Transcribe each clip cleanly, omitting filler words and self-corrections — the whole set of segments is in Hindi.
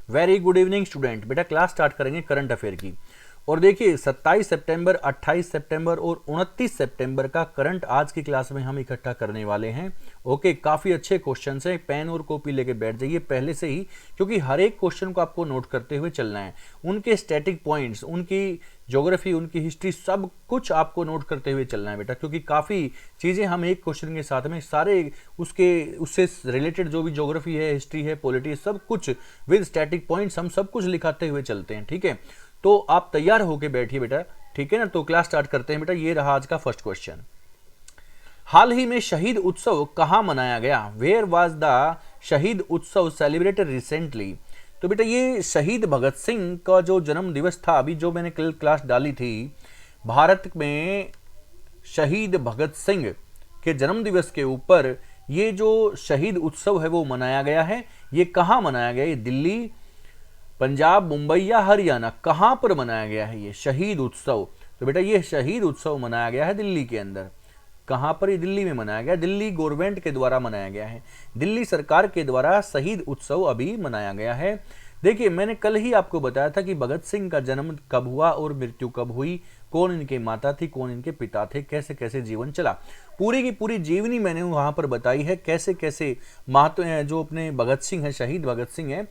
Very good evening student. बेटा क्लास स्टार्ट करेंगे करंट अफेयर की। और देखिए 27 सितंबर, 28 सितंबर और 29 सितंबर का करंट आज की क्लास में हम इकट्ठा करने वाले हैं। ओके, काफ़ी अच्छे क्वेश्चन हैं, पेन और कॉपी लेके बैठ जाइए पहले से ही, क्योंकि हर एक क्वेश्चन को आपको नोट करते हुए चलना है। उनके स्टैटिक पॉइंट्स, उनकी ज्योग्राफी, उनकी हिस्ट्री, सब कुछ आपको नोट करते हुए चलना है बेटा, क्योंकि काफ़ी चीज़ें हम एक क्वेश्चन के साथ में सारे उससे रिलेटेड जो भी ज्योग्राफी है, हिस्ट्री है, पॉलिटी, सब कुछ विद स्टैटिक पॉइंट्स हम सब कुछ लिखाते हुए चलते हैं। ठीक है, तो आप तैयार होके बैठिए बेटा, ठीक है ना। तो क्लास स्टार्ट करते हैं बेटा। ये रहा आज का फर्स्ट क्वेश्चन। हाल ही में शहीद उत्सव कहां मनाया गया? वेयर वाज द शहीद उत्सव सेलिब्रेटेड रिसेंटली? तो बेटा ये शहीद भगत सिंह का जो जन्म दिवस था, अभी जो मैंने कल क्लास डाली थी, भारत में शहीद भगत सिंह के जन्म दिवस के ऊपर ये जो शहीद उत्सव है वो मनाया गया है। ये कहां मनाया गया? ये दिल्ली, पंजाब, मुंबई या हरियाणा, कहां पर मनाया गया है ये शहीद उत्सव? तो बेटा ये शहीद उत्सव मनाया गया है दिल्ली के अंदर। कहां पर? ये दिल्ली में मनाया गया, दिल्ली गवर्नमेंट के द्वारा मनाया गया है, दिल्ली सरकार के द्वारा शहीद उत्सव अभी मनाया गया है। देखिए मैंने कल ही आपको बताया था कि भगत सिंह का जन्म कब हुआ और मृत्यु कब हुई, कौन इनके माता थी, कौन इनके पिता थे, कैसे कैसे जीवन चला, पूरी की पूरी जीवनी मैंने वहां पर बताई है। कैसे कैसे महत्व जो अपने भगत सिंह है, शहीद भगत सिंह है,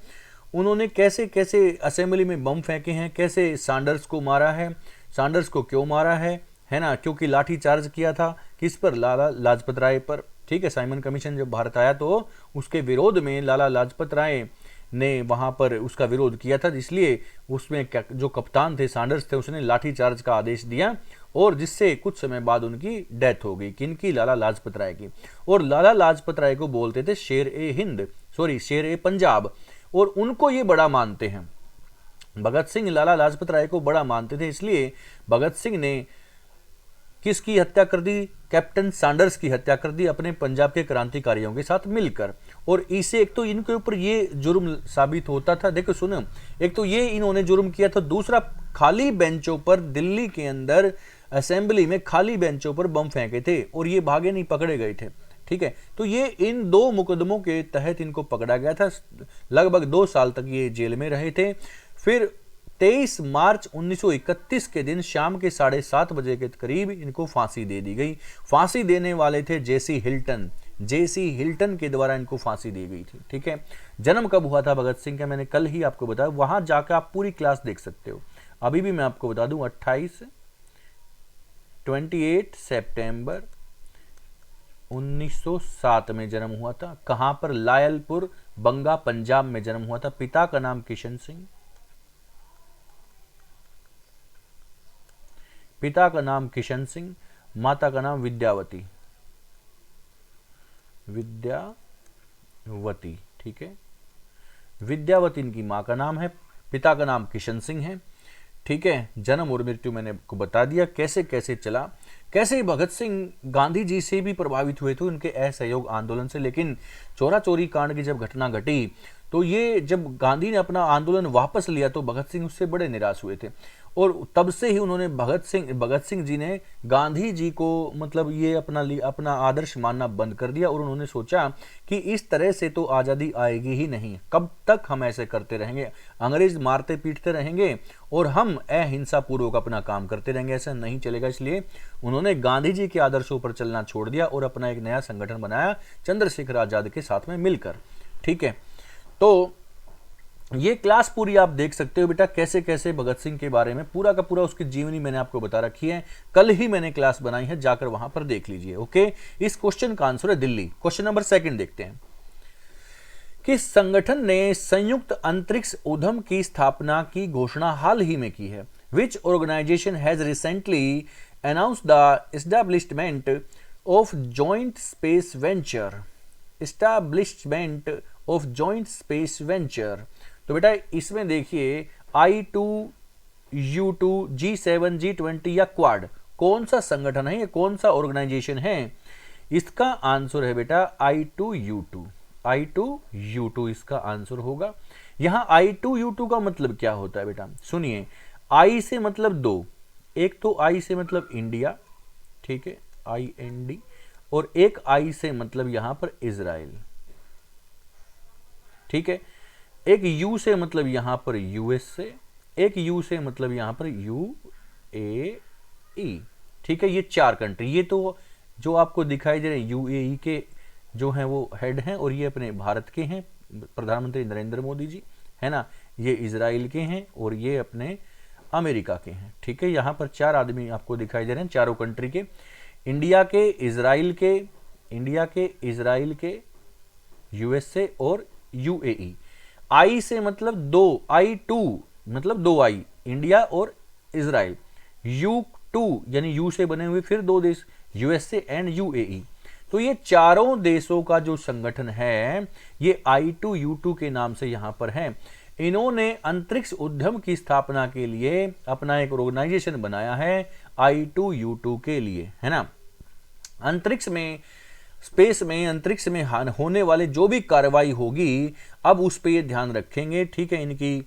उन्होंने कैसे कैसे असेंबली में बम फेंके हैं, कैसे सैंडर्स को मारा है, सैंडर्स को क्यों मारा है ना, क्योंकि लाठी चार्ज किया था किस पर? लाला लाजपत राय पर। ठीक है, साइमन कमीशन जब भारत आया तो उसके विरोध में लाला लाजपत राय ने वहां पर उसका विरोध किया था, इसलिए उसमें जो कप्तान थे, सैंडर्स थे, उसने लाठी चार्ज का आदेश दिया और जिससे कुछ समय बाद उनकी डेथ हो गई। किनकी? लाला लाजपत राय की। और लाला लाजपत राय को बोलते थे शेर ए हिंद, सॉरी शेर ए पंजाब, और उनको ये बड़ा मानते हैं। भगत सिंह लाला लाजपत राय को बड़ा मानते थे, इसलिए भगत सिंह ने किसकी हत्या कर दी? कैप्टन सैंडर्स की हत्या कर दी अपने पंजाब के क्रांतिकारियों के साथ मिलकर। और इसे एक तो इनके ऊपर ये जुर्म साबित होता था, देखो सुनो, एक तो ये इन्होंने जुर्म किया था, दूसरा खाली बेंचों पर दिल्ली के अंदर असेंबली में खाली बेंचों पर बम फेंके थे और ये भागे नहीं, पकड़े गए थे। ठीक है, तो ये इन दो मुकदमों के तहत इनको पकड़ा गया था। लगभग 2 साल तक ये जेल में रहे थे। फिर 23 मार्च 1931 के दिन शाम के 7:30 बजे के करीब इनको फांसी दे दी गई। फांसी देने वाले थे जेसी हिल्टन, जेसी हिल्टन के द्वारा इनको फांसी दी गई थी। ठीक है, जन्म कब हुआ था भगत सिंह का मैंने कल ही आपको बताया, वहां जाकर आप पूरी क्लास देख सकते हो। अभी भी मैं आपको बता दूं, 28 सितंबर 1907 में जन्म हुआ था। कहां पर? लायलपुर, बंगा, पंजाब में जन्म हुआ था। पिता का नाम किशन सिंह, पिता का नाम किशन सिंह, माता का नाम विद्यावती, विद्यावती। ठीक है, विद्यावती इनकी मां का नाम है, पिता का नाम किशन सिंह है। ठीक है, जन्म और मृत्यु मैंने आपको बता दिया। कैसे कैसे चला, कैसे भगत सिंह गांधी जी से भी प्रभावित हुए थे उनके असहयोग आंदोलन से, लेकिन चोरा चोरी कांड की जब घटना घटी तो ये जब गांधी ने अपना आंदोलन वापस लिया तो भगत सिंह उससे बड़े निराश हुए थे और तब से ही उन्होंने भगत सिंह जी ने गांधी जी को मतलब ये अपना आदर्श मानना बंद कर दिया और उन्होंने सोचा कि इस तरह से तो आज़ादी आएगी ही नहीं, कब तक हम ऐसे करते रहेंगे, अंग्रेज मारते पीटते रहेंगे और हम अहिंसा पूर्वक अपना काम करते रहेंगे, ऐसा नहीं चलेगा। इसलिए उन्होंने गांधी जी के आदर्शों पर चलना छोड़ दिया और अपना एक नया संगठन बनाया चंद्रशेखर आजाद के साथ में मिलकर। ठीक है, तो ये क्लास पूरी आप देख सकते हो बेटा, कैसे कैसे भगत सिंह के बारे में पूरा का पूरा उसकी जीवनी मैंने आपको बता रखी है। कल ही मैंने क्लास बनाई है, जाकर वहां पर देख लीजिए। ओके, इस क्वेश्चन का आंसर है दिल्ली। क्वेश्चन नंबर 2 देखते हैं। किस संगठन ने संयुक्त अंतरिक्ष उद्यम की स्थापना की घोषणा हाल ही में की है? Which organisation has recently announced the establishment of joint space venture? Establishment of joint space venture. तो बेटा इसमें देखिए I2U2 G7 G20 या क्वाड, कौन सा संगठन है, ये कौन सा ऑर्गेनाइजेशन है? इसका आंसर है बेटा I2U2, I2U2 इसका आंसर होगा। यहां I2U2 का मतलब क्या होता है बेटा? सुनिए, I से मतलब 2, एक तो I से मतलब इंडिया, ठीक है IND, और एक I से मतलब यहां पर इजराइल। ठीक है, एक यू से मतलब यहां पर यूएस से, एक यू से मतलब यहां पर यूएई। ठीक है, ये 4 कंट्री, ये तो जो आपको दिखाई दे रहे हैं यूएई के जो हैं वो हेड हैं, और ये अपने भारत के हैं प्रधानमंत्री नरेंद्र मोदी जी, है ना। ये इजराइल के हैं और ये अपने अमेरिका के हैं। ठीक है, यहाँ पर 4 आदमी आपको दिखाई दे रहे हैं, चारों कंट्री के, इंडिया के, इजराइल के, यूएसए और यूएई। आई से मतलब 2, I2 मतलब 2 आई, इंडिया और इजराइल। U2 यानी यू से बने हुए फिर 2 देश, यूएसए एंड यूएई। तो ये चारों देशों का जो संगठन है ये I2U2 के नाम से यहां पर है। इन्होंने अंतरिक्ष उद्यम की स्थापना के लिए अपना एक ऑर्गेनाइजेशन बनाया है I2U2 के लिए, है ना। अंतरिक्ष में, स्पेस में, अंतरिक्ष में होने वाले जो भी कार्रवाई होगी अब उस पर ये ध्यान रखेंगे। ठीक है, इनकी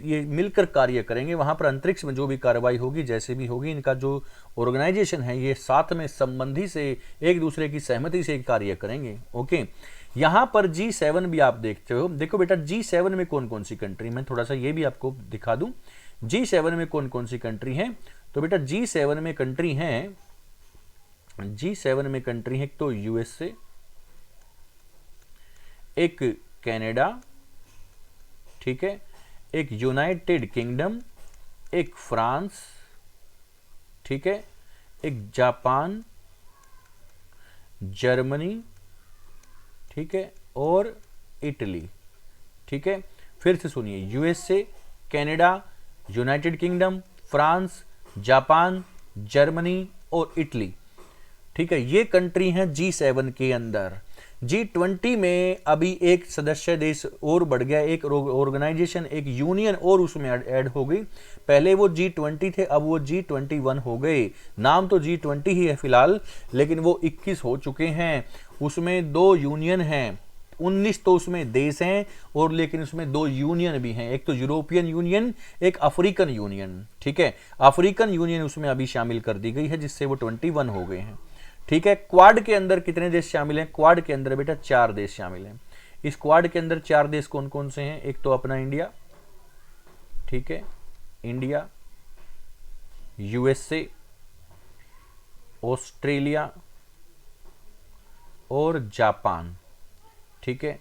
ये मिलकर कार्य करेंगे। वहां पर अंतरिक्ष में जो भी कार्रवाई होगी, जैसे भी होगी, इनका जो ऑर्गेनाइजेशन है ये साथ में संबंधी से एक दूसरे की सहमति से कार्य करेंगे। ओके, यहां पर G7 भी आप देखते हो। देखो बेटा G7 में कौन कौन सी कंट्री, मैं थोड़ा सा ये भी आपको दिखा दूं G7 में कौन कौन सी कंट्री हैं। तो बेटा G7 में कंट्री हैं, G7 में कंट्री है एक तो यूएसए, एक कनाडा, ठीक है, एक यूनाइटेड किंगडम, एक फ्रांस, ठीक है, एक जापान, जर्मनी, ठीक है, और इटली। ठीक है, फिर से सुनिए, USA, Canada, United kingdom, France, Japan, Germany और इटली। ठीक है, ये कंट्री हैं G7 के अंदर। G20 में अभी एक सदस्य देश और बढ़ गया, एक ऑर्गेनाइजेशन, एक यूनियन और उसमें ऐड हो गई। पहले वो G20 थे, अब वो G21 हो गए। नाम तो G20 ही है फिलहाल, लेकिन वो 21 हो चुके हैं। उसमें 2 यूनियन हैं, 19 तो उसमें देश हैं, और लेकिन उसमें 2 यूनियन भी हैं, एक तो यूरोपियन यूनियन, एक अफ्रीकन यूनियन। ठीक है, अफ्रीकन यूनियन उसमें अभी शामिल कर दी गई है, जिससे वो 21 हो गए हैं। ठीक है, क्वाड के अंदर कितने देश शामिल हैं? क्वाड के अंदर बेटा 4 देश शामिल हैं। इस क्वाड के अंदर 4 देश कौन कौन से हैं? एक तो अपना इंडिया, ठीक है, इंडिया, यूएसए, ऑस्ट्रेलिया और जापान। ठीक है,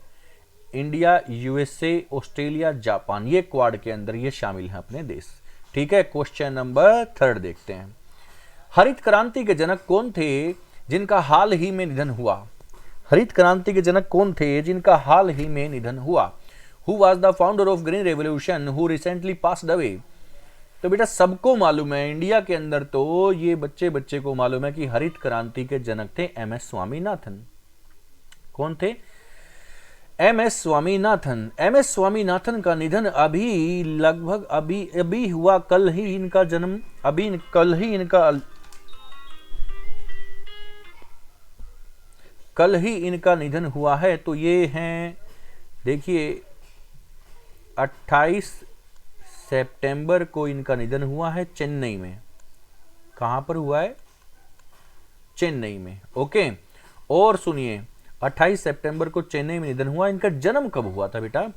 इंडिया, यूएसए, ऑस्ट्रेलिया, जापान, ये क्वाड के अंदर ये शामिल हैं अपने देश। ठीक है, क्वेश्चन नंबर 3 देखते हैं। हरित क्रांति के जनक कौन थे जिनका हाल ही में निधन हुआ? हरित क्रांति के जनक कौन थे जिनका हाल ही में निधन हुआ? Who was the founder of green revolution who recently passed away? तो बेटा सबको मालूम है, इंडिया के अंदर तो ये बच्चे को मालूम है कि हरित क्रांति के जनक थे MS स्वामीनाथन। कौन थे? MS स्वामीनाथन। MS स्वामीनाथन का निधन अभी लगभग अभी हुआ, कल ही इनका जन्म, कल ही इनका निधन हुआ है। तो ये हैं, देखिए 28 सितंबर को इनका निधन हुआ है चेन्नई में। कहां पर हुआ है? चेन्नई में। ओके, और सुनिए 28 सितंबर को चेन्नई में निधन हुआ। इनका जन्म कब हुआ था बेटा?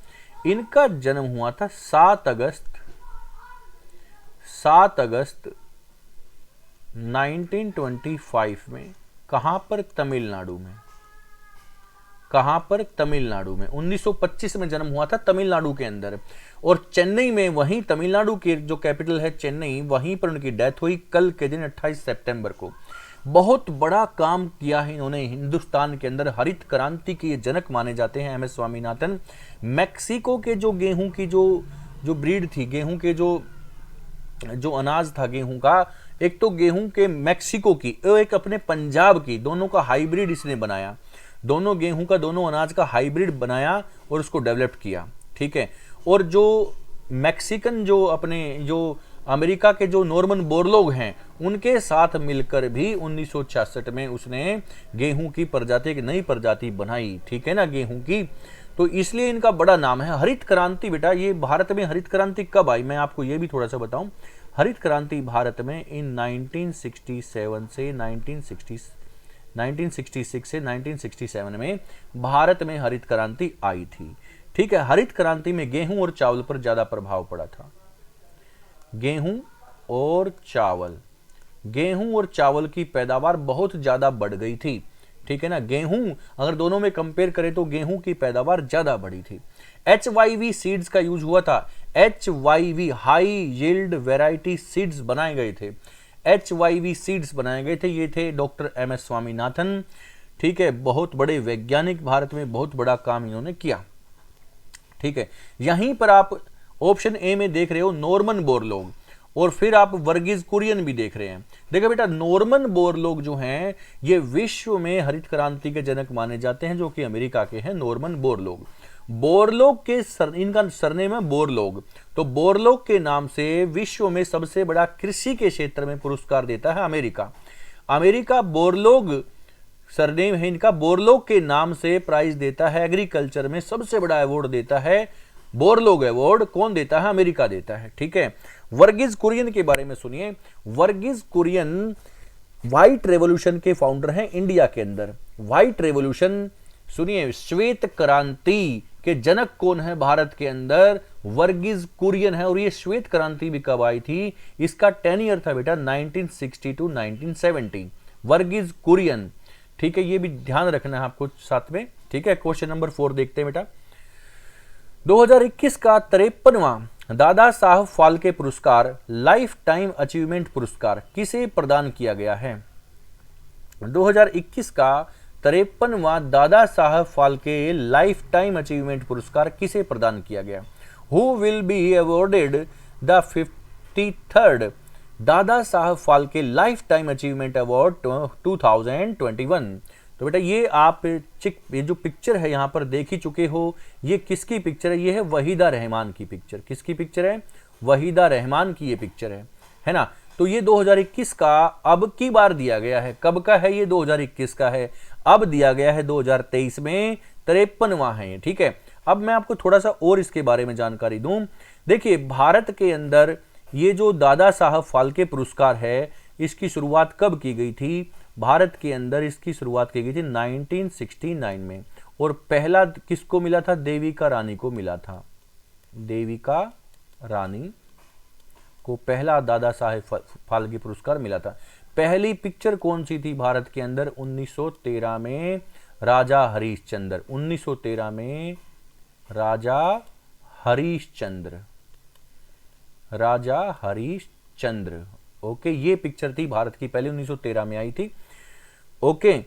इनका जन्म हुआ था 7 अगस्त 1925 में। कहां पर? तमिलनाडु में। कहां पर? तमिलनाडु में। 1925 में जन्म हुआ था तमिलनाडु के अंदर, और चेन्नई में, वहीं तमिलनाडु के जो कैपिटल है चेन्नई, वहीं पर उनकी डेथ हुई कल के दिन 28 सितंबर को। बहुत बड़ा काम किया है इन्होंने हिंदुस्तान के अंदर। हरित क्रांति के जनक माने जाते हैं MS स्वामीनाथन। मैक्सिको के जो गेहूं की जो ब्रीड थी, गेहूं के जो अनाज था गेहूं का, एक तो गेहूं के मैक्सिको की, एक अपने पंजाब की, दोनों का हाइब्रिड इसने बनाया। दोनों गेहूं का, दोनों अनाज का हाइब्रिड बनाया और उसको डेवलप किया। ठीक है, और जो मैक्सिकन, जो अमेरिका के जो नॉर्मन बोरलोग हैं, उनके साथ मिलकर भी 1966 में उसने गेहूं की प्रजाति, एक नई प्रजाति बनाई। ठीक है ना, गेहूं की। तो इसलिए इनका बड़ा नाम है। हरित क्रांति बेटा, ये भारत में हरित क्रांति कब आई, मैं आपको ये भी थोड़ा सा बताऊं। हरित क्रांति भारत में इन 1967 से 1966 से 1967 में भारत में हरित क्रांति आई थी। ठीक है, हरित क्रांति में गेहूं और चावल पर ज्यादा प्रभाव पड़ा था। गेहूं और चावल, गेहूं और चावल की पैदावार बहुत ज्यादा बढ़ गई थी। ठीक है ना, गेहूं अगर दोनों में कंपेयर करें तो गेहूं की पैदावार ज्यादा बढ़ी थी। HYV सीड्स का यूज हुआ था। HYV high yield variety seeds बनाए गए थे। HYV सीड्स बनाए गए थे, ये थे डॉक्टर MS स्वामीनाथन। ठीक है, बहुत बड़े वैज्ञानिक, भारत में बहुत बड़ा काम इन्होंने किया। ठीक है, यहीं पर आप ऑप्शन ए में देख रहे हो नॉर्मन बोरलॉग, और फिर आप वर्गीज कुरियन भी देख रहे हैं। देखो बेटा, नॉर्मन बोरलॉग जो हैं ये विश्व में हरित क्रांति के जनक माने जाते हैं, जो कि अमेरिका के हैं। नॉर्मन बोरलॉग, बोरलॉग के इनका सरनेम है बोरलॉग, तो बोरलॉग के नाम से विश्व में सबसे बड़ा कृषि के क्षेत्र में पुरस्कार देता है अमेरिका। अमेरिका बोरलॉग सरनेम है इनका, बोरलॉग के नाम से प्राइज देता है, एग्रीकल्चर में सबसे बड़ा अवार्ड देता है बोरलॉग अवार्ड। कौन देता है? अमेरिका देता है। ठीक है, वर्गीज कुरियन के बारे में सुनिए। वर्गीज कुरियन व्हाइट रेवोल्यूशन के फाउंडर हैं इंडिया के अंदर। व्हाइट रेवोल्यूशन, सुनिए, श्वेत क्रांति के जनक कौन है भारत के अंदर? वर्गीज कुरियन है। और ये श्वेत क्रांति भी कब आई थी? इसका 10 ईयर था बेटा, 1960 to 1970। वर्गीज कुरियन, ठीक है, ये भी ध्यान रखना है आपको साथ में। ठीक है, क्वेश्चन नंबर 4 देखते हैं बेटा। 2021 का 53वां दादा साहब फाल्के पुरस्कार लाइफ टाइम अचीवमेंट पुरस्कार किसे प्रदान किया गया है? 2021 का 53वां Dada Saheb Phalke life time achievement पुरस्कार किसे प्रदान किया गया? Who will be awarded the 53rd Dada Saheb Phalke life time achievement award 2021? तो बेटा ये आप ये जो पिक्चर है यहाँ पर देख ही चुके हो। ये किसकी पिक्चर है? ये है वहीदा रहमान की पिक्चर। किसकी पिक्चर है? वहीदा रहमान की ये पिक्चर है ना। तो ये 2021 का अब की बार दिया गया है। कब का है ये? 2021 का है। अब दिया गया है 2023 में, 53वां है ये। ठीक है, अब मैं आपको थोड़ा सा और इसके बारे में जानकारी दूं। देखिए, भारत के अंदर ये जो दादा साहब फाल्के पुरस्कार है, इसकी शुरुआत कब की गई थी? भारत के अंदर इसकी शुरुआत की गई थी 1969 में। और पहला किसको मिला था? देविका रानी को मिला था। देविका रानी को पहला दादा साहेब फाल्के पुरस्कार मिला था। पहली पिक्चर कौन सी थी भारत के अंदर? 1913 में राजा हरिश्चंद्र। 1913 में राजा हरिश्चंद्र, राजा हरिश्चंद्र। ओके, ये पिक्चर थी भारत की पहले, 1913 में आई थी। ओके,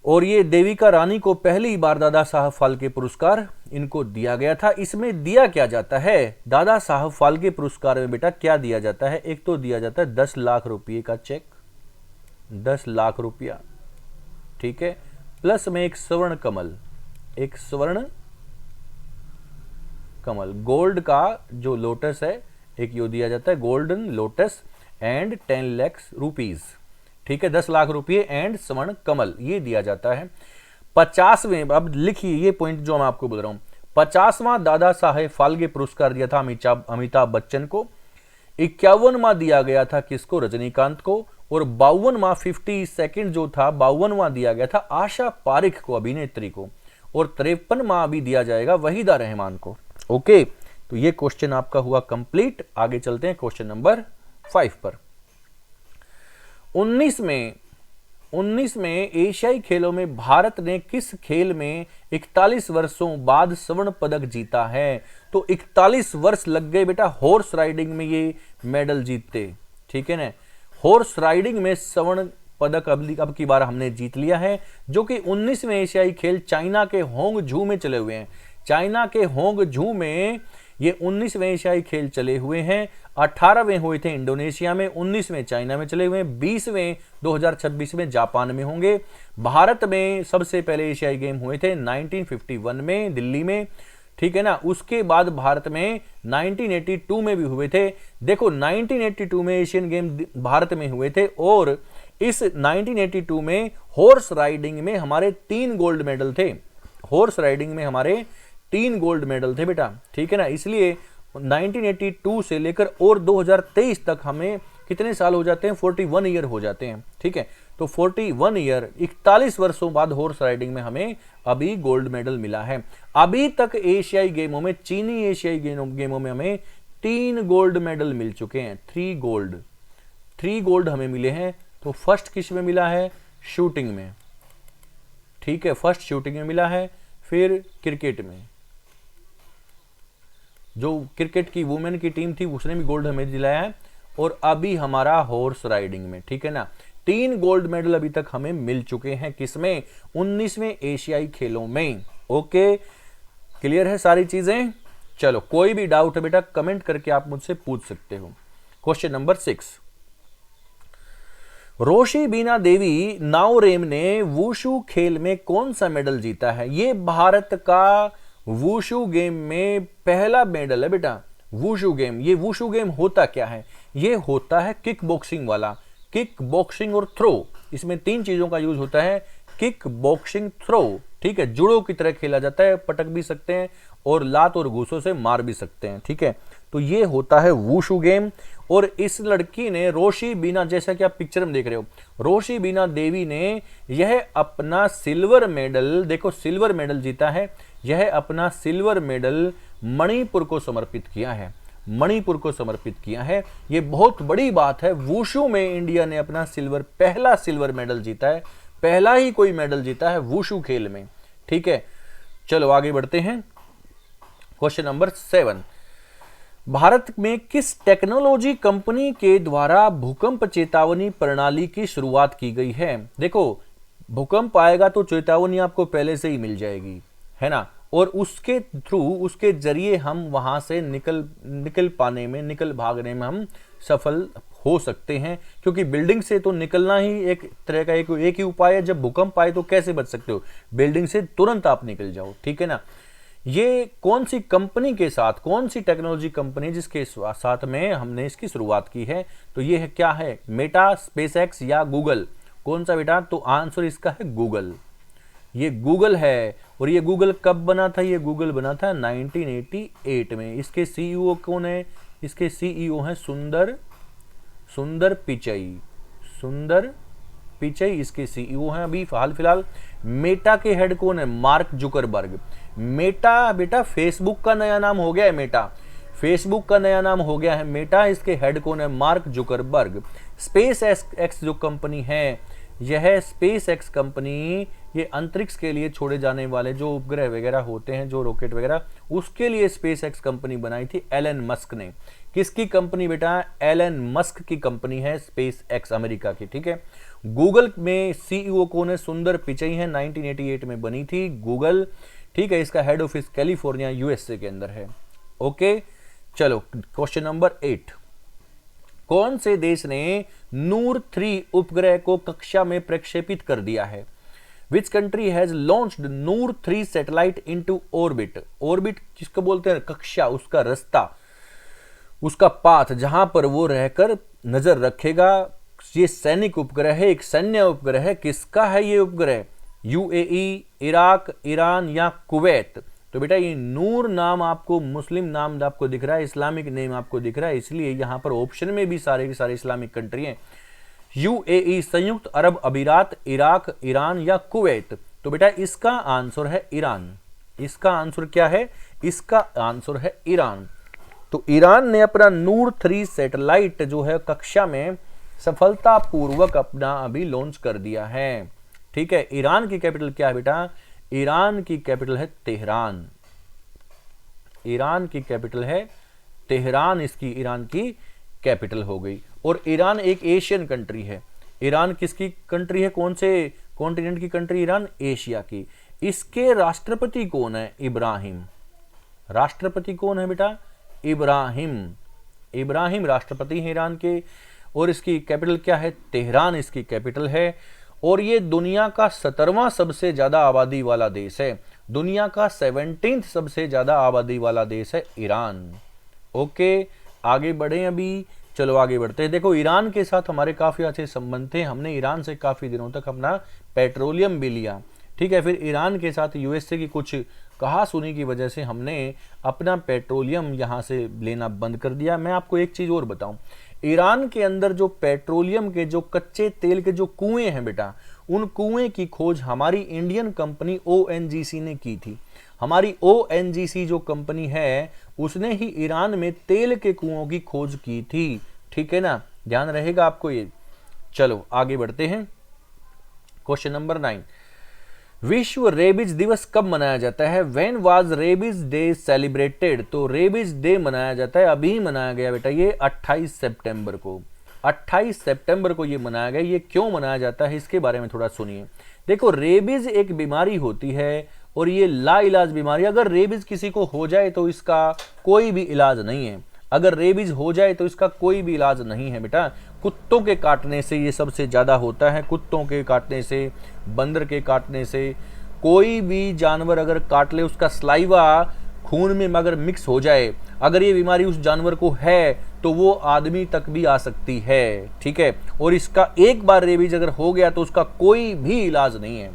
और ये देविका रानी को पहली बार दादा साहब फाल्के पुरस्कार इनको दिया गया था। इसमें दिया क्या जाता है? दादा साहब फाल्के पुरस्कार में बेटा क्या दिया जाता है? एक तो दिया जाता है 10 लाख रुपये का चेक, 10 लाख रुपया। ठीक है, प्लस में एक स्वर्ण कमल, एक स्वर्ण कमल, गोल्ड का जो लोटस है, एक यो दिया जाता है golden lotus, and 10 lakh rupees. ठीक है, 10 लाख रुपये एंड स्वर्ण कमल, ये दिया जाता है। 50वें, अब लिखिए ये पॉइंट जो मैं आपको बोल रहा हूं, 50वां दादा साहेब फाल्के पुरस्कार दिया था अमिताभ बच्चन को। 51वां दिया गया था किसको? रजनीकांत को। और 52वां 52nd जो था, 52वां दिया गया था आशा पारिख को, अभिनेत्री को। और 53वां अभी दिया जाएगा वहीदा रहमान को। ओके, तो ये क्वेश्चन आपका हुआ कंप्लीट। आगे चलते हैं क्वेश्चन नंबर 5 पर। 19 में एशियाई खेलों में भारत ने किस खेल में 41 वर्षों बाद स्वर्ण पदक जीता है? तो 41 वर्ष लग गए बेटा हॉर्स राइडिंग में ये मेडल जीतते। ठीक है ना, हॉर्स राइडिंग में स्वर्ण पदक अब की बार हमने जीत लिया है, जो कि 19वें एशियाई खेल चाइना के होंगझू में चले हुए हैं। चाइना के होंगझू में ये 19वें एशियाई खेल चले हुए हैं। 18वें हुए थे इंडोनेशिया में, 19वें चाइना में चले हुए हैं, 20वें 2026 में जापान में होंगे। भारत में सबसे पहले एशियाई गेम हुए थे 1951 में दिल्ली में। ठीक है ना, उसके बाद भारत में 1982 में भी हुए थे। देखो 1982 में एशियन गेम भारत में हुए थे, और इस 1982 में हॉर्स राइडिंग में हमारे 3 गोल्ड मेडल थे। हॉर्स राइडिंग में हमारे 3 गोल्ड मेडल थे बेटा। ठीक है ना, इसलिए 1982 से लेकर और 2023 तक हमें कितने साल हो जाते हैं? 41 ईयर हो जाते हैं। ठीक है, तो 41 ईयर 41 वर्षों बाद हॉर्स राइडिंग में हमें अभी गोल्ड मेडल मिला है। अभी तक एशियाई गेमों में, चीनी एशियाई गेमों में हमें 3 गोल्ड मेडल मिल चुके हैं। 3 गोल्ड हमें मिले हैं। तो फर्स्ट किस में मिला है? शूटिंग में, ठीक है, फर्स्ट शूटिंग में मिला है। फिर क्रिकेट में, जो क्रिकेट की वुमेन की टीम थी उसने भी गोल्ड हमें दिलाया है। और अभी हमारा हॉर्स राइडिंग में, ठीक है ना, 3 गोल्ड मेडल अभी तक हमें मिल चुके हैं। किसमें? 19वें एशियाई खेलों में। ओके, क्लियर है सारी चीजें? चलो, कोई भी डाउट है बेटा कमेंट करके आप मुझसे पूछ सकते हो। क्वेश्चन नंबर 6, रोशीबीना देवी नाओरेम ने वुशु खेल में कौन सा मेडल जीता है? ये भारत का वुशु गेम में पहला मेडल है बेटा। वुशु गेम, ये वुशु गेम होता क्या है? ये होता है किक बॉक्सिंग वाला, किक बॉक्सिंग और थ्रो। इसमें 3 चीजों का यूज होता है, किक बॉक्सिंग थ्रो, ठीक है। जुड़ो की तरह खेला जाता है, पटक भी सकते हैं और लात और घूसों से मार भी सकते हैं, ठीक है। तो ये होता है वुशु गेम। और इस लड़की ने, रोशीबीना, जैसा कि आप पिक्चर में देख रहे हो, रोशीबीना देवी ने यह अपना सिल्वर मेडल, देखो सिल्वर मेडल जीता है। यह अपना सिल्वर मेडल मणिपुर को समर्पित किया है, मणिपुर को समर्पित किया है। ये बहुत बड़ी बात है। वुशु में इंडिया ने अपना पहला सिल्वर मेडल जीता है, पहला ही कोई मेडल जीता है वुशु खेल में, ठीक है। चलो आगे बढ़ते हैं। क्वेश्चन नंबर 7, भारत में किस टेक्नोलॉजी कंपनी के द्वारा भूकंप चेतावनी प्रणाली की शुरुआत की गई है? देखो, भूकंप आएगा तो चेतावनी आपको पहले से ही मिल जाएगी, है ना, और उसके थ्रू, उसके जरिए हम वहां से निकल भागने में हम सफल हो सकते हैं। क्योंकि बिल्डिंग से तो निकलना ही एक तरह का एक ही उपाय है। जब भूकंप आए तो कैसे बच सकते हो? बिल्डिंग से तुरंत आप निकल जाओ, ठीक है ना। ये कौन सी कंपनी के साथ, कौन सी टेक्नोलॉजी कंपनी जिसके साथ में हमने इसकी शुरुआत की है? तो ये है, क्या है? मेटा, स्पेसएक्स या गूगल? कौन सा बेटा? तो आंसर इसका है गूगल। ये गूगल है। और ये गूगल कब बना था? ये गूगल बना था 1988 में। इसके सीईओ कौन है? इसके सीईओ हैं सुंदर पिचई इसके सीईओ हैं अभी हाल फिलहाल। मेटा के हेड कौन है? Mark Zuckerberg. मेटा बेटा फेसबुक का नया नाम हो गया है, मेटा फेसबुक का नया नाम हो गया है मेटा। इसके हेड कौन है? Mark Zuckerberg. स्पेस एक्स जो कंपनी है, यह स्पेस एक्स कंपनी, ये अंतरिक्ष के लिए छोड़े जाने वाले जो उपग्रह वगैरह होते हैं, जो रॉकेट वगैरह, उसके लिए स्पेस एक्स कंपनी बनाई थी एलन मस्क ने। किसकी कंपनी बेटा? एलन मस्क की कंपनी है स्पेस एक्स, अमेरिका की, ठीक है। गूगल में सीईओ कौन है? सुंदर पिचई है। 1988 में बनी थी गूगल, ठीक है। इसका हेड ऑफिस कैलिफोर्निया यूएसए के अंदर है। ओके, चलो क्वेश्चन नंबर 8, कौन से देश ने नूर 3 उपग्रह को कक्षा में प्रक्षेपित कर दिया है? Which country has launched Noor 3 satellite into orbit? Orbit किसको बोलते हैं? कक्षा, उसका रास्ता, उसका पाथ, जहां पर वो रहकर नजर रखेगा। ये सैनिक उपग्रह है, एक सैन्य उपग्रह है। किसका है ये उपग्रह? यूएई, इराक, ईरान या कुवैत? तो बेटा ये नूर नाम आपको, मुस्लिम नाम आपको दिख रहा है, इस्लामिक नेम आपको दिख रहा है, इसलिए यहां पर ऑप्शन में भी सारे के सारे इस्लामिक कंट्री हैं। यूएई, संयुक्त अरब अमीरात, इराक, ईरान या कुवैत? तो बेटा इसका आंसर है ईरान। इसका आंसर क्या है? इसका आंसर है ईरान। तो ईरान ने अपना नूर 3 सैटेलाइट जो है कक्षा में सफलतापूर्वक अपना अभी लॉन्च कर दिया है, ठीक है। ईरान की कैपिटल क्या है बेटा? ईरान की कैपिटल है तेहरान। ईरान की कैपिटल है तेहरान, इसकी ईरान की कैपिटल हो गई। और ईरान एक एशियन कंट्री है। ईरान किसकी कंट्री है? कौन से कॉन्टिनेंट की कंट्री? ईरान एशिया की। इसके राष्ट्रपति कौन है? इब्राहिम। राष्ट्रपति कौन है बेटा? इब्राहिम राष्ट्रपति है ईरान के। और इसकी कैपिटल क्या है? तेहरान इसकी कैपिटल है। और ये दुनिया का 17वां सबसे ज्यादा आबादी वाला देश है। दुनिया का 17th सबसे ज्यादा आबादी वाला देश है ईरान। ओके, आगे बढ़े अभी, चलो आगे बढ़ते हैं। देखो ईरान के साथ हमारे काफी अच्छे संबंध थे। हमने ईरान से काफी दिनों तक अपना पेट्रोलियम भी लिया, ठीक है। फिर ईरान के साथ यूएसए की कुछ कहा सुनी की वजह से हमने अपना पेट्रोलियम यहां से लेना बंद कर दिया। मैं आपको एक चीज और बताऊं, ईरान के अंदर जो पेट्रोलियम के जो कच्चे तेल के जो कुएं हैं बेटा, उन कुएं की खोज हमारी इंडियन कंपनी ONGC ने की थी। हमारी ONGC जो कंपनी है उसने ही ईरान में तेल के कुओं की खोज की थी, ठीक है ना, ध्यान रहेगा आपको ये। चलो आगे बढ़ते हैं। क्वेश्चन नंबर 9, विश्व रेबीज दिवस कब मनाया जाता है? When was rabies day celebrated? तो रेबीज डे मनाया जाता है, अभी मनाया गया बेटा ये 28 सितंबर को। 28 सितंबर को ये मनाया गया। ये क्यों मनाया जाता है इसके बारे में थोड़ा सुनिए। देखो, रेबीज एक बीमारी होती है और ये लाइलाज बीमारी। अगर रेबीज किसी को हो जाए तो इसका कोई भी इलाज नहीं है। अगर रेबीज हो जाए तो इसका कोई भी इलाज नहीं है बेटा। कुत्तों के काटने से ये सबसे ज़्यादा होता है, कुत्तों के काटने से, बंदर के काटने से। कोई भी जानवर अगर काट ले, उसका सलाइवा खून में अगर मिक्स हो जाए, अगर ये बीमारी उस जानवर को है तो वो आदमी तक भी आ सकती है, ठीक है। और इसका एक बार रेबीज अगर हो गया तो उसका कोई भी इलाज नहीं है।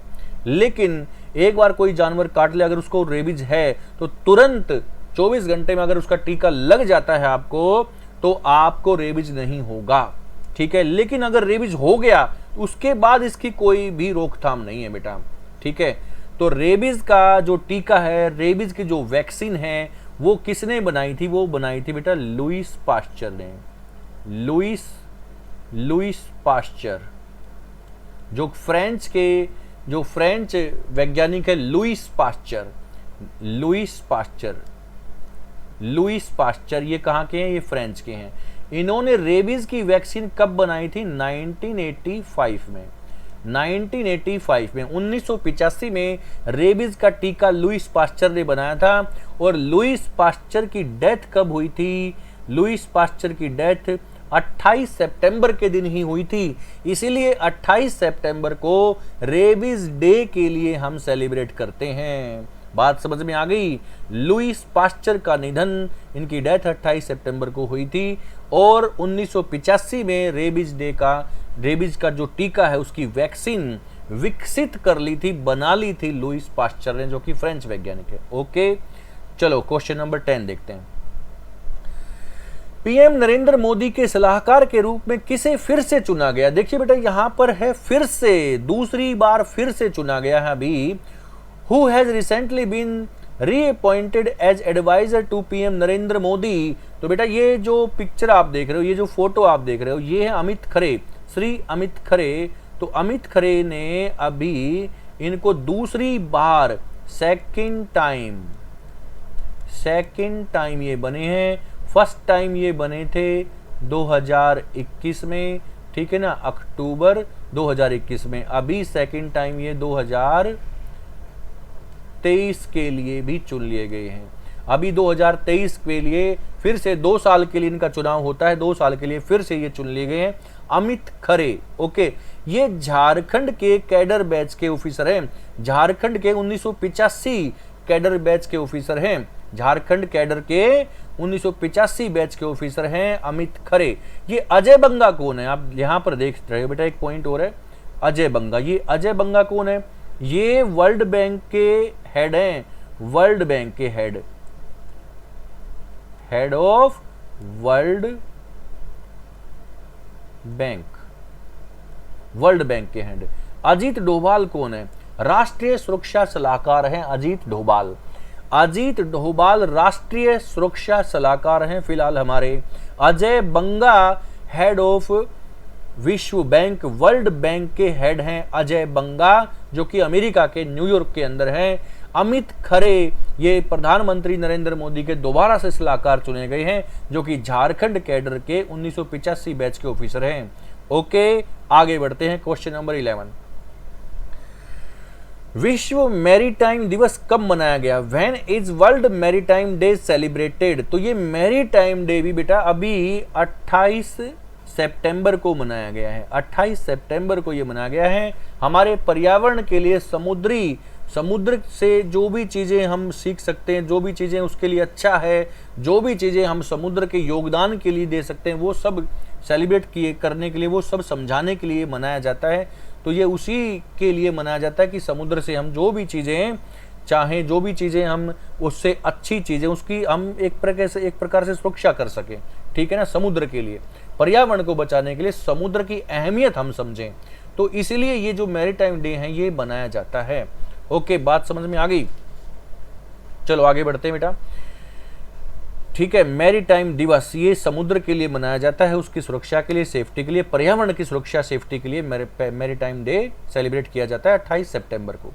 लेकिन एक बार कोई जानवर काट ले, अगर उसको रेबीज है तो तुरंत 24 घंटे में अगर उसका टीका लग जाता है आपको, तो आपको रेबीज नहीं होगा, ठीक है। लेकिन अगर रेबीज हो गया तो उसके बाद इसकी कोई भी रोकथाम नहीं है बेटा, ठीक है। तो रेबीज का जो टीका है, रेबीज की जो वैक्सीन है, वो किसने बनाई थी? वो बनाई थी बेटा लुईस पास्चर ने। लुईस पास्चर, जो फ्रेंच वैज्ञानिक है, लुईस पास्चर ये कहाँ के हैं? ये फ्रेंच के हैं। इन्होंने रेबीज की वैक्सीन कब बनाई थी? 1985 में। 1985 में रेबीज का टीका लुईस पास्चर ने बनाया था। और लुईस पास्चर की डेथ कब हुई थी? लुईस पास्चर की डेथ 28 सितंबर के दिन ही हुई थी। इसीलिए 28 सितंबर को रेबीज डे के लिए हम सेलिब्रेट करते हैं। बात समझ में आ गई? लुईस पास्चर का निधन, इनकी डेथ 28 सितंबर को हुई थी। और 1985 में रेबीज का जो टीका है उसकी वैक्सीन विकसित कर ली थी, बना ली थी लुईस पास्चर ने, जो कि फ्रेंच वैज्ञानिक है। ओके, चलो क्वेश्चन नंबर 10 देखते हैं। पीएम नरेंद्र मोदी के सलाहकार के रूप में किसे फिर से चुना गया? देखिए बेटा, यहां पर है फिर से, दूसरी बार फिर से चुना गया है अभी। Who has recently been reappointed as advisor to PM Narendra Modi? तो बेटा ये जो पिक्चर आप देख रहे हो, ये जो फोटो आप देख रहे हो, ये है अमित खरे, श्री अमित खरे। तो अमित खरे ने अभी इनको दूसरी बार सेकंड टाइम ये बने हैं। फर्स्ट टाइम ये बने थे 2021 में, ठीक है ना, अक्टूबर 2021 में। अभी सेकंड टाइम ये 2023 के लिए भी चुन लिए गए हैं। अभी 2023 के लिए फिर से 2 साल के लिए इनका चुनाव होता है, 2 साल के लिए फिर से ये चुन लिए गए हैं अमित खरे। ओके, ये झारखंड के कैडर बैच के ऑफिसर हैं। झारखंड के 1985 कैडर बैच के ऑफिसर हैं। झारखंड कैडर के 1985 बैच के ऑफिसर हैं अमित खरे। ये अजय बंगा कौन है? आप यहां पर देख रहे हो बेटा, एक पॉइंट और है, अजय बंगा। ये अजय बंगा कौन है? ये वर्ल्ड बैंक के हेड हैं, वर्ल्ड बैंक के हेड ऑफ वर्ल्ड बैंक के हेड। अजीत डोभाल कौन है? राष्ट्रीय सुरक्षा सलाहकार हैं अजीत डोभाल। अजीत डोभाल राष्ट्रीय सुरक्षा सलाहकार हैं फिलहाल हमारे। अजय बंगा हेड ऑफ विश्व बैंक, वर्ल्ड बैंक के हेड हैं अजय बंगा, जो कि अमेरिका के न्यूयॉर्क के अंदर हैं। अमित खरे ये प्रधानमंत्री नरेंद्र मोदी के दोबारा से सलाहकार चुने गए हैं, जो कि झारखंड कैडर के 1985 बैच के ऑफिसर हैं। ओके, आगे बढ़ते हैं। क्वेश्चन नंबर 11, विश्व मैरीटाइम दिवस कब मनाया गया? When is world maritime day celebrated? तो ये मैरीटाइम डे भी बेटा अभी 28 सितंबर को मनाया गया है। 28 सितंबर को ये मनाया गया है। हमारे पर्यावरण के लिए समुद्र से जो भी चीज़ें हम सीख सकते हैं, जो भी चीज़ें उसके लिए अच्छा है, जो भी चीज़ें हम समुद्र के योगदान के लिए दे सकते हैं, वो सब सेलिब्रेट करने के लिए, वो सब समझाने के लिए मनाया जाता है। तो ये उसी के लिए मनाया जाता है कि समुद्र से हम जो भी चीज़ें चाहें, जो भी चीज़ें हम उससे अच्छी चीज़ें उसकी हम एक प्रकार से सुरक्षा कर सकें, ठीक है ना, समुद्र के लिए, पर्यावरण को बचाने के लिए समुद्र की अहमियत हम समझें, तो इसीलिए ये जो मैरीटाइम डे है ये बनाया जाता है। ओके, बात समझ में आ गई। चलो आगे बढ़ते हैं बेटा। ठीक है, मैरीटाइम दिवस ये समुद्र के लिए मनाया जाता है, उसकी सुरक्षा के लिए, सेफ्टी के लिए, पर्यावरण की सुरक्षा सेफ्टी के लिए मैरीटाइम डे सेलिब्रेट किया जाता है 28 सितंबर को।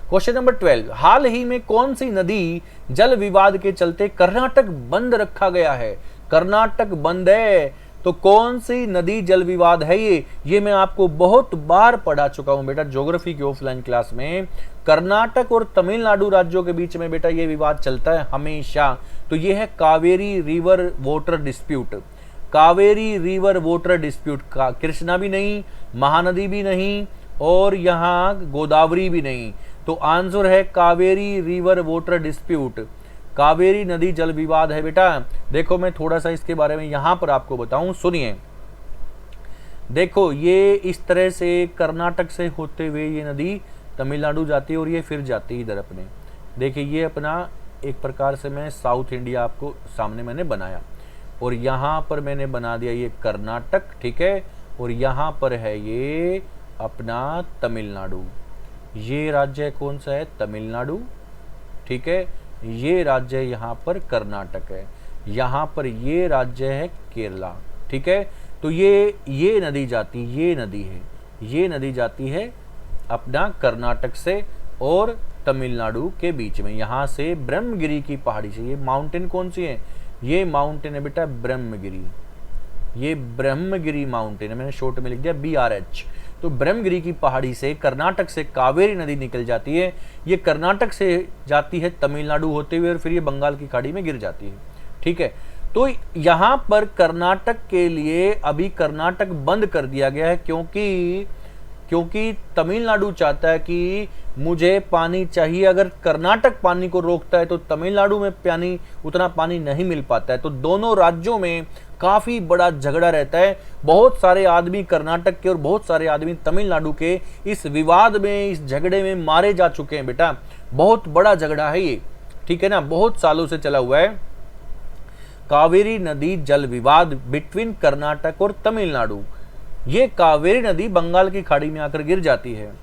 क्वेश्चन नंबर 12, हाल ही में कौन सी नदी जल विवाद के चलते कर्नाटक बंद रखा गया है? कर्नाटक बंद है, तो कौन सी नदी जल विवाद है ये मैं आपको बहुत बार पढ़ा चुका हूं बेटा ज्योग्राफी की ऑफलाइन क्लास में। कर्नाटक और तमिलनाडु राज्यों के बीच में बेटा ये विवाद चलता है हमेशा, तो ये है Kaveri river water dispute. Kaveri river water dispute का कृष्णा भी नहीं, महानदी भी नहीं, और यहां गोदावरी भी नहीं, तो आंसर है Kaveri river water dispute. Kaveri नदी जल विवाद है बेटा। देखो मैं थोड़ा सा इसके बारे में यहां पर आपको बताऊं, सुनिए। देखो ये इस तरह से कर्नाटक से होते हुए ये नदी तमिलनाडु जाती है और ये फिर जाती है इधर अपने। देखिए ये अपना एक प्रकार से मैं साउथ इंडिया आपको सामने मैंने बनाया, और यहाँ पर मैंने बना दिया ये कर्नाटक, ठीक है, और यहाँ पर है ये अपना तमिलनाडु। ये राज्य कौन सा है? तमिलनाडु, ठीक है। ये राज्य यहाँ पर कर्नाटक है, यहाँ पर ये राज्य है केरला, ठीक है। तो ये नदी जाती, ये नदी है, ये नदी जाती है अपना कर्नाटक से और तमिलनाडु के बीच में, यहाँ से ब्रह्मगिरी की पहाड़ी से। ये माउंटेन कौन सी है? ये माउंटेन है बेटा ब्रह्मगिरी, ये ब्रह्मगिरी माउंटेन है, मैंने शॉर्ट में लिख दिया BRH। तो ब्रह्मगिरी की पहाड़ी से कर्नाटक से कावेरी नदी निकल जाती है, ये कर्नाटक से जाती है तमिलनाडु होते हुए और फिर ये बंगाल की खाड़ी में गिर जाती है, ठीक है। तो यहाँ पर कर्नाटक के लिए अभी कर्नाटक बंद कर दिया गया है, क्योंकि तमिलनाडु चाहता है कि मुझे पानी चाहिए। अगर कर्नाटक पानी को रोकता है तो तमिलनाडु में उतना पानी नहीं मिल पाता है, तो दोनों राज्यों में काफी बड़ा झगड़ा रहता है। बहुत सारे आदमी कर्नाटक के और बहुत सारे आदमी तमिलनाडु के इस विवाद में, इस झगड़े में मारे जा चुके हैं बेटा। बहुत बड़ा झगड़ा है ये, ठीक है ना, बहुत सालों से चला हुआ है। कावेरी नदी जल विवाद बिटवीन कर्नाटक और तमिलनाडु। ये कावेरी नदी बंगाल की खाड़ी में आकर गिर जाती है,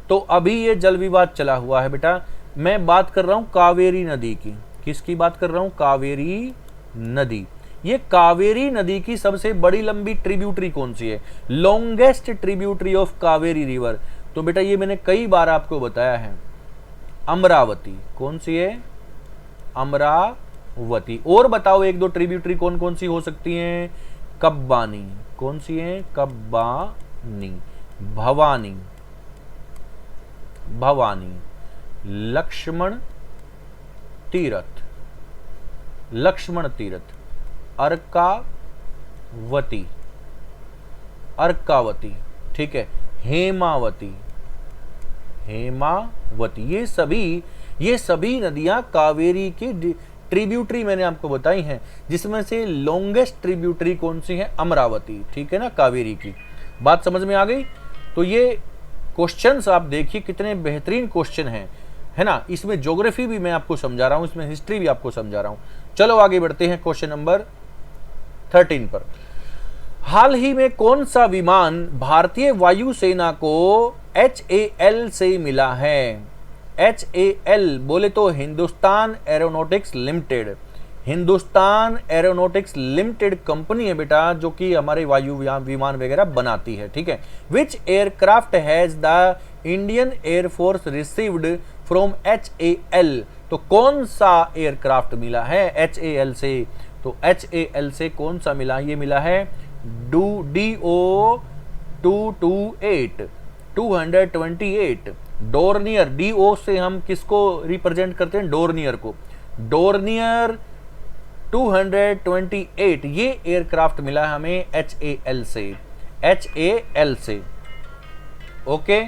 तो अभी ये जल विवाद चला हुआ है बेटा। मैं बात कर रहा हूं कावेरी नदी की। किसकी बात कर रहा हूं? कावेरी नदी। ये कावेरी नदी की सबसे बड़ी लंबी ट्रिब्यूटरी कौन सी है? Longest tributary of Kaveri river, तो बेटा ये मैंने कई बार आपको बताया है, अमरावती। कौन सी है? अमरावती। और बताओ एक दो ट्रिब्यूटरी कौन कौन सी हो सकती हैं? कब्बानी। कौन सी है? कब्बानी। भवानी, भवानी। लक्ष्मण तीरथ, लक्ष्मण तीरथ। अर्कावती, अर्कावती, ठीक है। हेमावती, हेमावती। ये सभी नदियां कावेरी की ट्रिब्यूटरी मैंने आपको बताई हैं, जिसमें से लॉन्गेस्ट ट्रिब्यूटरी कौन सी है? अमरावती, ठीक है ना, कावेरी की। बात समझ में आ गई? तो ये क्वेश्चंस आप देखिए कितने बेहतरीन क्वेश्चन हैं, है ना। इसमें ज्योग्राफी भी मैं आपको समझा रहा हूं, इसमें हिस्ट्री भी आपको समझा रहा हूं। चलो आगे बढ़ते हैं क्वेश्चन नंबर 13 पर। हाल ही में कौन सा विमान भारतीय वायुसेना को HAL से मिला है? HAL बोले तो Hindustan aeronautics limited. Hindustan aeronautics limited company है बेटा, जो कि हमारे वायु विमान वगैरह बनाती है, ठीक है। Which aircraft has the Indian air force received from HAL, तो कौन सा एयरक्राफ्ट मिला है HAL से? तो HAL से कौन सा मिला? ये मिला है DO-228 डोर्नियर। DO से हम किसको रिप्रेजेंट करते हैं? डोर्नियर को। डोर्नियर 228 ये एयरक्राफ्ट मिला है हमें HAL से, HAL से, ओके।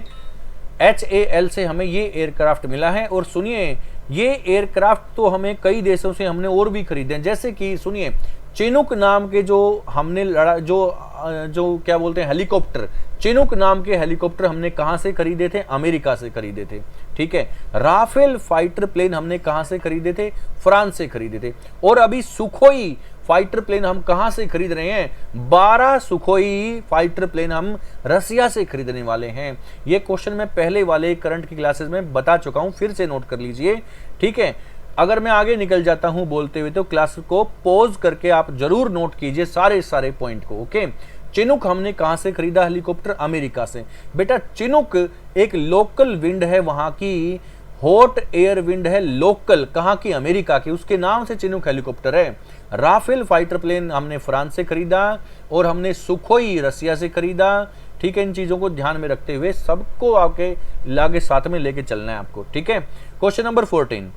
HAL से हमें ये एयरक्राफ्ट मिला है। और सुनिए, ये एयरक्राफ्ट तो हमें कई देशों से हमने और भी खरीदे हैं, जैसे कि सुनिए चिनूक नाम के जो हमने जो क्या बोलते हैं हेलीकॉप्टर, चिनूक नाम के हेलीकॉप्टर हमने कहां से खरीदे थे? अमेरिका से खरीदे थे, ठीक है। राफेल फाइटर प्लेन हमने कहां से खरीदे थे? फ्रांस से खरीदे थे। और अभी सुखोई फाइटर प्लेन हम कहां से खरीद रहे हैं? 12 सुखोई फाइटर प्लेन हम रसिया से खरीदने वाले हैं। ये क्वेश्चन मैं पहले वाले करंट की क्लासेस में बता चुका हूं, फिर से नोट कर लीजिए, ठीक है। अगर मैं आगे निकल जाता हूं बोलते हुए तो क्लास को पॉज करके आप जरूर नोट कीजिए सारे पॉइंट को, ओके। चिनूक हमने कहां से खरीदा हेलीकॉप्टर? अमेरिका से। बेटा चिनूक एक लोकल विंड है, वहां की हॉट एयर विंड है, लोकल, कहां की? अमेरिका की, उसके नाम से चिनूक हेलीकॉप्टर है। राफेल फाइटर प्लेन हमने फ्रांस से खरीदा और हमने सुखोई रसिया से खरीदा, ठीक है। इन चीजों को ध्यान में रखते हुए सबको आगे लागे साथ में लेके चलना है आपको, ठीक है। क्वेश्चन नंबर 14,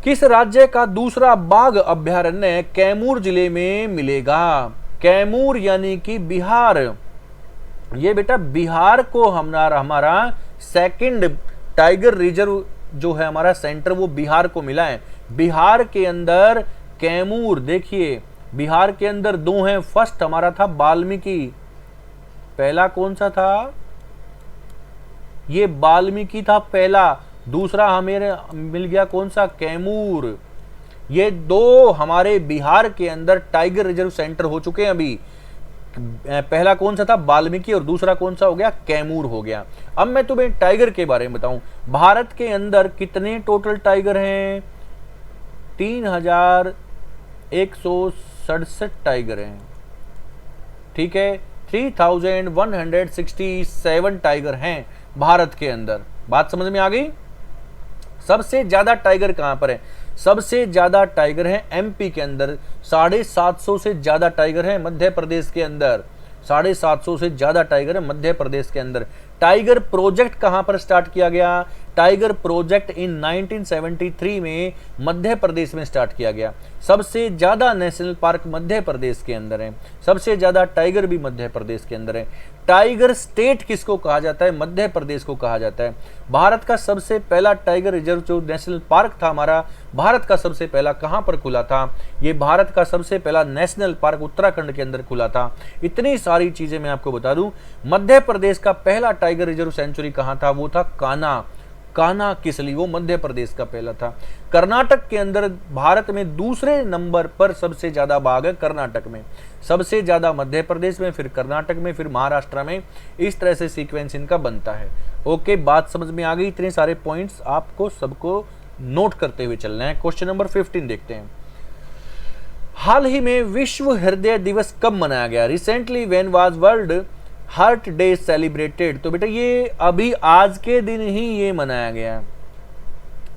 किस राज्य का दूसरा बाघ अभयारण्य कैमूर जिले में मिलेगा? कैमूर यानी कि बिहार। ये बेटा बिहार को हमारा सेकंड टाइगर रिजर्व जो है हमारा सेंटर, वो बिहार को मिला है। बिहार के अंदर कैमूर, देखिए बिहार के अंदर 2 हैं। फर्स्ट हमारा था वाल्मीकि, पहला कौन सा था? ये वाल्मीकि था पहला, दूसरा हमें मिल गया कौन सा? कैमूर। ये 2 हमारे बिहार के अंदर टाइगर रिजर्व सेंटर हो चुके हैं अभी। पहला कौन सा था? वाल्मीकि, और दूसरा कौन सा हो गया? कैमूर हो गया। अब मैं तुम्हें टाइगर के बारे में बताऊं, भारत के अंदर कितने टोटल टाइगर हैं? 3167 टाइगर हैं, ठीक है। 3167 टाइगर हैं भारत के अंदर। बात समझ में आ गई? सबसे ज्यादा टाइगर कहां पर है? सबसे ज्यादा टाइगर है एमपी के अंदर, 750 से ज्यादा टाइगर है मध्य प्रदेश के अंदर, 750 से ज्यादा टाइगर है मध्य प्रदेश के अंदर। टाइगर प्रोजेक्ट कहां पर स्टार्ट किया गया? टाइगर प्रोजेक्ट इन 1973 में मध्य प्रदेश में स्टार्ट किया गया। सबसे ज्यादा नेशनल पार्क मध्य प्रदेश के अंदर है, सबसे ज्यादा टाइगर भी मध्य प्रदेश के अंदर है। टाइगर स्टेट किसको कहा जाता है? मध्य प्रदेश को कहा जाता है। भारत का सबसे पहला टाइगर रिजर्व जो नेशनल पार्क था हमारा, भारत का सबसे पहला कहां पर खुला था? ये भारत का सबसे पहला नेशनल पार्क उत्तराखंड के अंदर खुला था। इतनी सारी चीजें मैं आपको बता दूं। मध्य प्रदेश का पहला टाइगर रिजर्व सेंचुरी कहां था? वो था कान्हा, कान्हा किसली, वो मध्य प्रदेश का पहला था। कर्नाटक के अंदर भारत में दूसरे नंबर पर सबसे ज्यादा बाघ है कर्नाटक में, सबसे ज्यादा मध्य प्रदेश में, फिर कर्नाटक में, फिर महाराष्ट्र में। इस तरह से सीक्वेंस इनका बनता है। ओके, बात समझ में आ गई? इतने सारे पॉइंट्स आपको सबको नोट करते हुए चलना है। क्वेश्चन नंबर 15 देखते हैं। हाल ही में विश्व हृदय दिवस कब मनाया गया? Recently when was world heart day celebrated? तो बेटा ये अभी आज के दिन ही ये मनाया गया।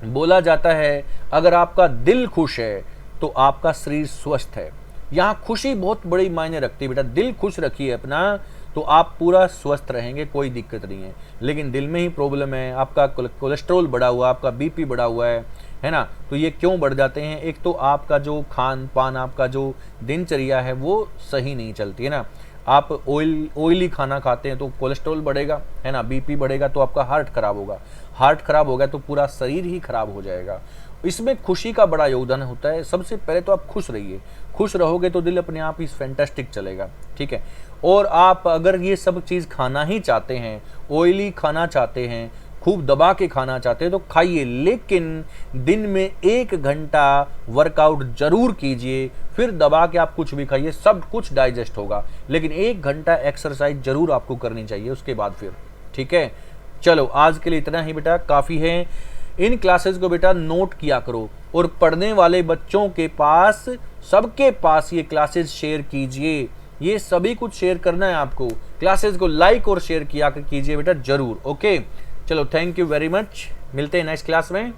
बोला जाता है अगर आपका दिल खुश है तो आपका शरीर स्वस्थ है। यहाँ खुशी बहुत बड़ी मायने रखती है बेटा। दिल खुश रखिए अपना तो आप पूरा स्वस्थ रहेंगे, कोई दिक्कत नहीं है। लेकिन दिल में ही प्रॉब्लम है, आपका कोलेस्ट्रॉल बढ़ा हुआ, आपका बीपी बढ़ा हुआ है ना। तो ये क्यों बढ़ जाते हैं? एक तो आपका जो खान पान, आपका जो दिनचर्या है वो सही नहीं चलती है ना। आप ऑयली खाना खाते हैं तो कोलेस्ट्रॉल बढ़ेगा, है ना, बीपी बढ़ेगा, तो आपका हार्ट खराब होगा। हार्ट खराब होगा तो पूरा शरीर ही खराब हो जाएगा। इसमें खुशी का बड़ा योगदान होता है। सबसे पहले तो आप खुश रहिए, खुश रहोगे तो दिल अपने आप ही फैंटास्टिक चलेगा, ठीक है। और आप अगर ये सब चीज़ खाना ही चाहते हैं, ऑयली खाना चाहते हैं, खूब दबा के खाना चाहते हैं तो खाइए, लेकिन दिन में 1 घंटा वर्कआउट जरूर कीजिए। फिर दबा के आप कुछ भी खाइए, सब कुछ डाइजेस्ट होगा, लेकिन 1 घंटा एक्सरसाइज जरूर आपको करनी चाहिए उसके बाद फिर, ठीक है। चलो आज के लिए इतना ही बेटा, काफ़ी है। इन क्लासेस को बेटा नोट किया करो और पढ़ने वाले बच्चों के पास, सबके पास ये क्लासेस शेयर कीजिए। ये सभी कुछ शेयर करना है आपको। क्लासेस को लाइक और शेयर किया कीजिए बेटा जरूर। ओके, चलो थैंक यू वेरी मच। मिलते हैं नेक्स्ट क्लास में।